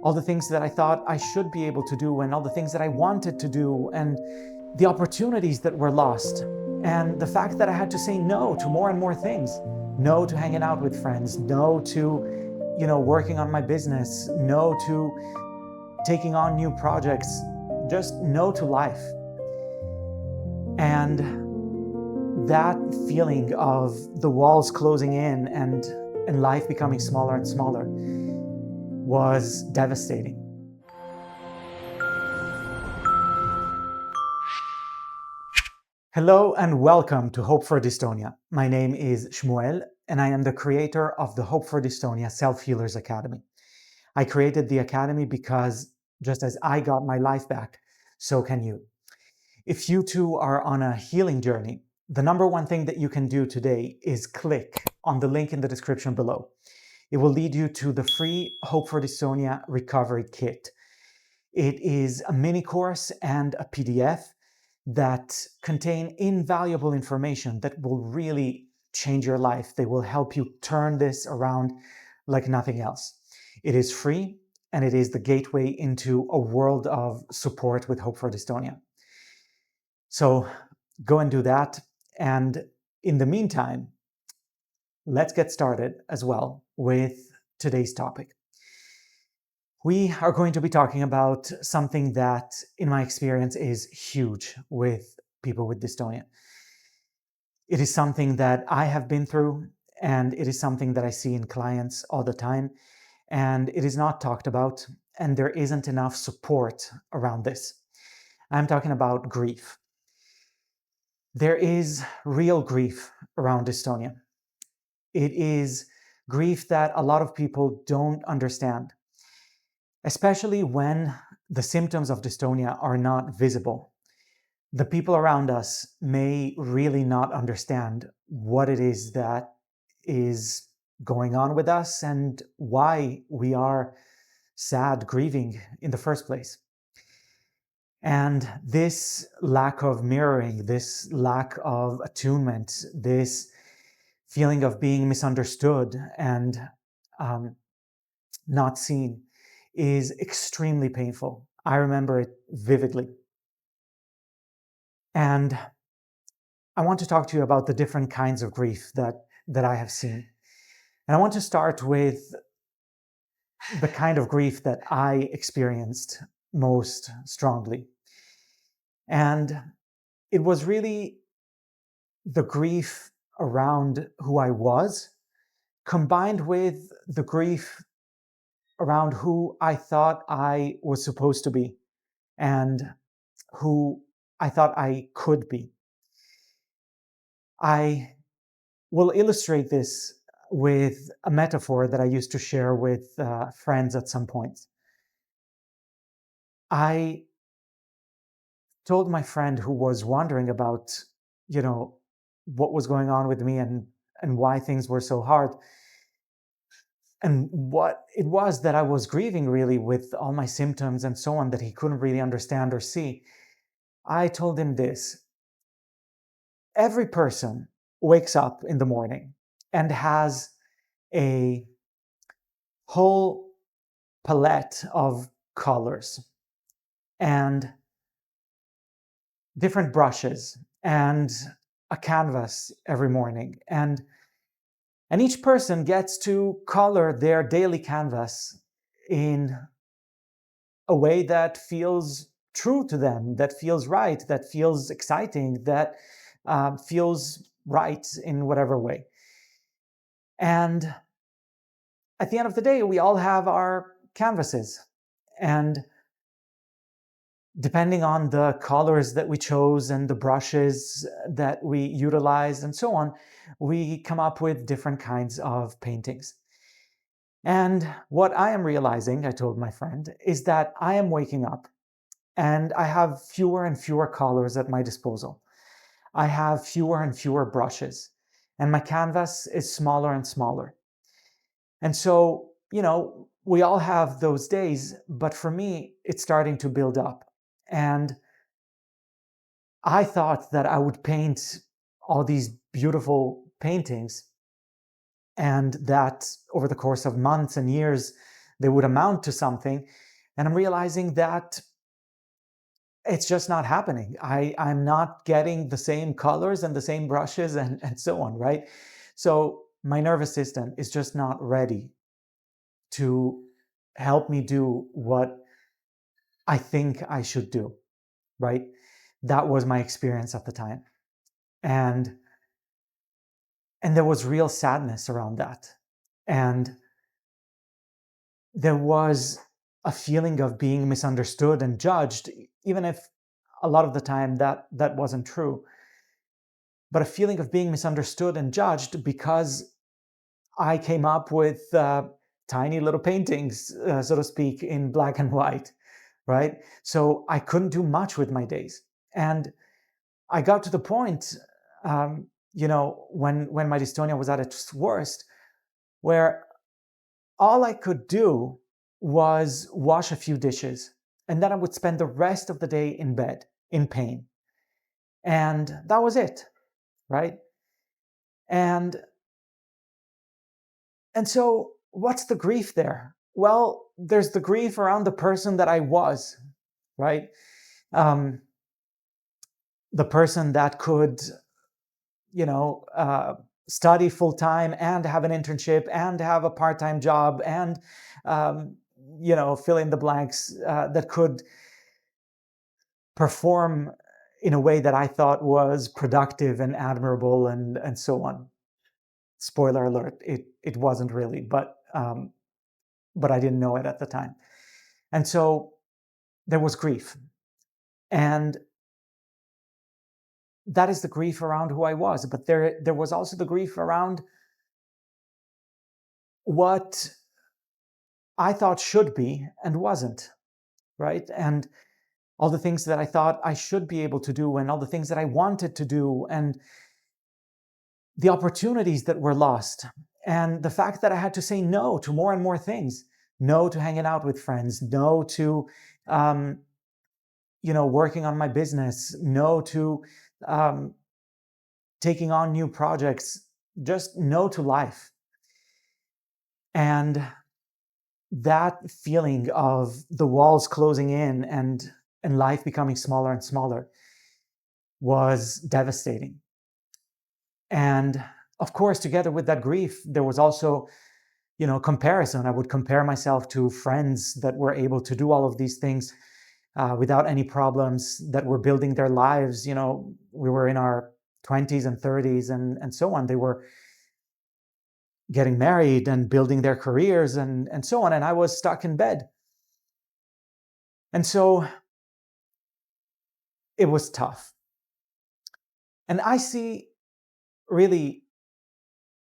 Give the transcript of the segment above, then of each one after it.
all the things that I thought I should be able to do, and all the things that I wanted to do, and the opportunities that were lost, and the fact that I had to say no to more and more things. No to hanging out with friends, no to, working on my business, no to taking on new projects, just no to life. And that feeling of the walls closing in and life becoming smaller and smaller was devastating. Hello and welcome to Hope for Dystonia. My name is Shmuel and I am the creator of the Hope for Dystonia Self-Healers Academy. I created the academy because just as I got my life back, so can you. If you too are on a healing journey, the number one thing that you can do today is click on the link in the description below. It will lead you to the free Hope for Dystonia Recovery Kit. It is a mini course and a PDF that contain invaluable information that will really change your life. They will help you turn this around like nothing else. It is free and it is the gateway into a world of support with Hope for Dystonia. So go and do that. And in the meantime, let's get started as well with today's topic. We are going to be talking about something that, in my experience, is huge with people with dystonia. It is something that I have been through, and it is something that I see in clients all the time, and it is not talked about, and there isn't enough support around this. I'm talking about grief. There is real grief around dystonia. It is grief that a lot of people don't understand, especially when the symptoms of dystonia are not visible. The people around us may really not understand what it is that is going on with us and why we are sad, grieving in the first place. And this lack of mirroring, this lack of attunement, this feeling of being misunderstood and not seen is extremely painful. I remember it vividly. And I want to talk to you about the different kinds of grief that I have seen. And I want to start with the kind of grief that I experienced most strongly. And it was really the grief around who I was, combined with the grief around who I thought I was supposed to be and who I thought I could be. I will illustrate this with a metaphor that I used to share with friends at some point. I told my friend who was wondering about, what was going on with me and why things were so hard, and what it was that I was grieving really with all my symptoms and so on that he couldn't really understand or see. I told him this: every person wakes up in the morning and has a whole palette of colors and different brushes and a canvas every morning. And each person gets to color their daily canvas in a way that feels true to them, that feels right, that feels exciting, that feels right in whatever way. And at the end of the day, we all have our canvases. And depending on the colors that we chose and the brushes that we utilized and so on, we come up with different kinds of paintings. And what I am realizing, I told my friend, is that I am waking up and I have fewer and fewer colors at my disposal. I have fewer and fewer brushes, and my canvas is smaller and smaller. And so, we all have those days, but for me, it's starting to build up. And I thought that I would paint all these beautiful paintings and that over the course of months and years, they would amount to something. And I'm realizing that it's just not happening. I'm not getting the same colors and the same brushes and so on, right? So my nervous system is just not ready to help me do what I think I should do, right? That was my experience at the time. And there was real sadness around that. And there was a feeling of being misunderstood and judged, even if a lot of the time that wasn't true. But a feeling of being misunderstood and judged because I came up with tiny little paintings, so to speak, in black and white, right? So I couldn't do much with my days. And I got to the point, when my dystonia was at its worst, where all I could do was wash a few dishes. And then I would spend the rest of the day in bed in pain. And that was it, right? And so what's the grief there? Well, there's the grief around the person that I was, right? Um, the person that could, you know, study full time and have an internship and have a part time job and, fill in the blanks, that could perform in a way that I thought was productive and admirable and so on. Spoiler alert, it wasn't really, but I didn't know it at the time. And so there was grief. And that is the grief around who I was. But there was also the grief around what I thought should be and wasn't, right? And all the things that I thought I should be able to do and all the things that I wanted to do and the opportunities that were lost and the fact that I had to say no to more and more things. No to hanging out with friends, no to working on my business, no to taking on new projects, just no to life. And that feeling of the walls closing in and life becoming smaller and smaller was devastating. And of course, together with that grief, there was also, comparison. I would compare myself to friends that were able to do all of these things without any problems, that were building their lives. We were in our 20s and 30s and so on. They were getting married and building their careers and so on. And I was stuck in bed. And so it was tough. And I see really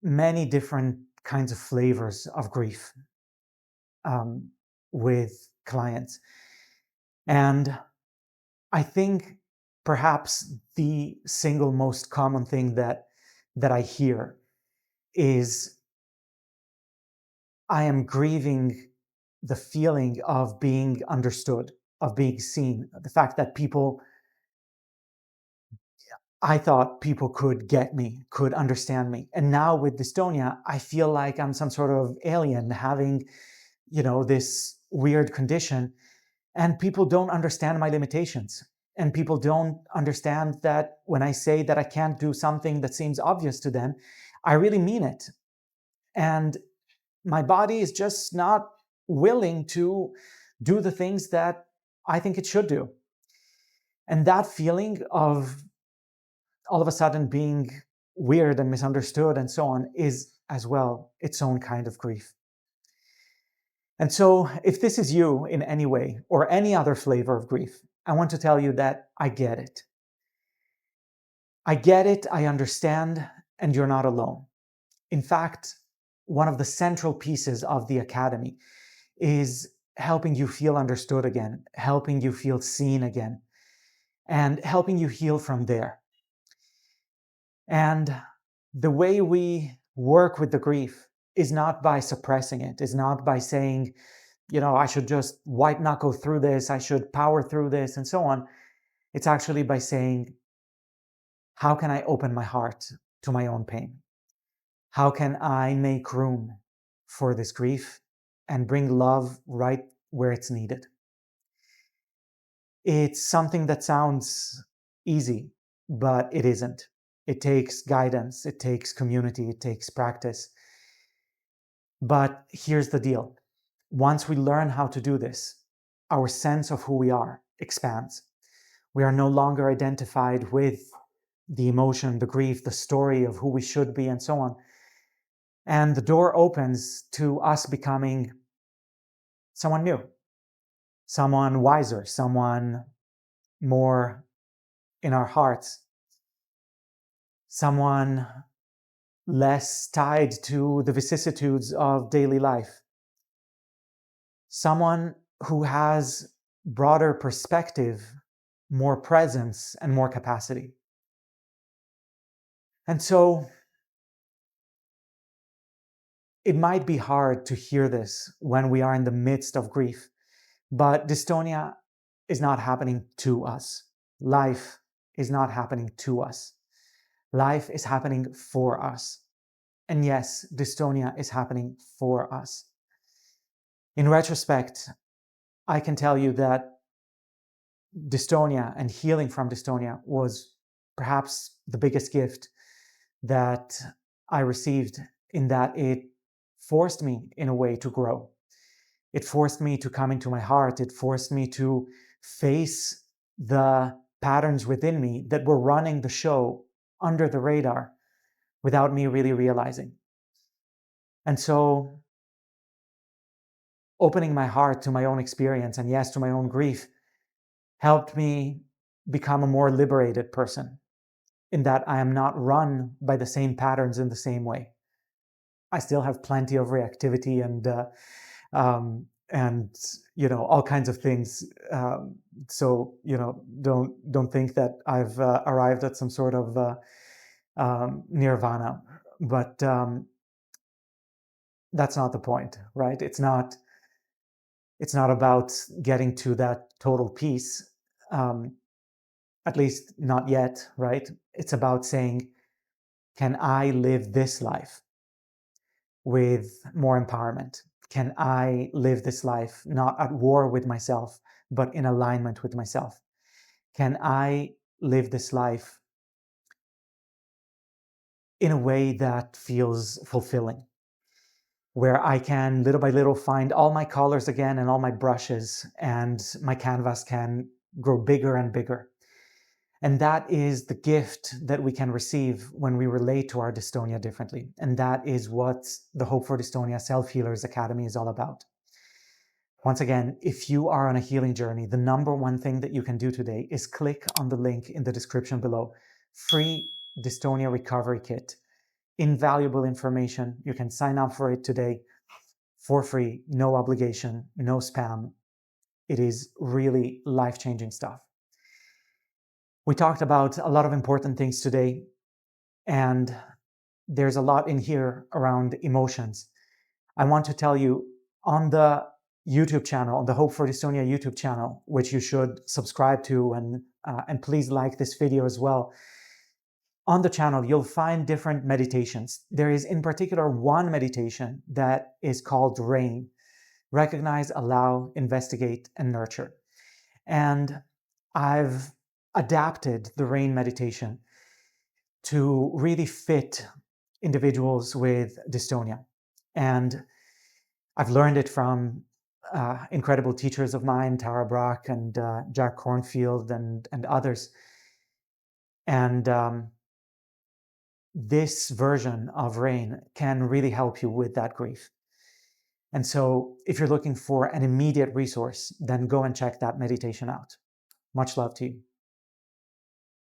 many different kinds of flavors of grief with clients. And I think perhaps the single most common thing that I hear is I am grieving the feeling of being understood, of being seen, the fact that I thought people could get me, could understand me. And now with dystonia, I feel like I'm some sort of alien having, this weird condition, and people don't understand my limitations. And people don't understand that when I say that I can't do something that seems obvious to them, I really mean it. And my body is just not willing to do the things that I think it should do. And that feeling of all of a sudden being weird and misunderstood and so on is as well its own kind of grief. And so if this is you in any way or any other flavor of grief, I want to tell you that I get it. I get it, I understand, and you're not alone. In fact, one of the central pieces of the Academy is helping you feel understood again, helping you feel seen again, and helping you heal from there. And the way we work with the grief is not by suppressing it, is not by saying, I should just white knuckle through this, I should power through this, and so on. It's actually by saying, how can I open my heart to my own pain? How can I make room for this grief? and bring love right where it's needed. It's something that sounds easy, but it isn't. It takes guidance, it takes community, it takes practice. But here's the deal. Once we learn how to do this, our sense of who we are expands. We are no longer identified with the emotion, the grief, the story of who we should be, and so on. And the door opens to us becoming someone new, someone wiser, someone more in our hearts, someone less tied to the vicissitudes of daily life, someone who has broader perspective, more presence, and more capacity. And so it might be hard to hear this when we are in the midst of grief, but dystonia is not happening to us. Life is not happening to us. Life is happening for us. And yes, dystonia is happening for us. In retrospect, I can tell you that dystonia and healing from dystonia was perhaps the biggest gift that I received, in that it forced me in a way to grow. It forced me to come into my heart. It forced me to face the patterns within me that were running the show under the radar without me really realizing. And so opening my heart to my own experience, and yes, to my own grief, helped me become a more liberated person, in that I am not run by the same patterns in the same way. I still have plenty of reactivity and all kinds of things. So don't think that I've arrived at some sort of nirvana, but that's not the point, right? It's not about getting to that total peace, at least not yet, right? It's about saying, can I live this life with more empowerment? Can I live this life not at war with myself, but in alignment with myself? Can I live this life in a way that feels fulfilling, where I can little by little find all my colors again and all my brushes, and my canvas can grow bigger and bigger? And that is the gift that we can receive when we relate to our dystonia differently. And that is what the Hope for Dystonia Self-Healers Academy is all about. Once again, if you are on a healing journey, the number one thing that you can do today is click on the link in the description below. Free Dystonia Recovery Kit. Invaluable information. You can sign up for it today for free, no obligation, no spam. It is really life-changing stuff. We talked about a lot of important things today, and there's a lot in here around emotions. I want to tell you, on the YouTube channel, on the Hope for Dystonia YouTube channel, which you should subscribe to, and please like this video as well. On the channel, you'll find different meditations. There is in particular one meditation that is called RAIN: Recognize, Allow, Investigate, and Nurture. And I've adapted the RAIN meditation to really fit individuals with dystonia. And I've learned it from incredible teachers of mine, Tara Brach and Jack Cornfield and others. And this version of RAIN can really help you with that grief. And so if you're looking for an immediate resource, then go and check that meditation out. Much love to you.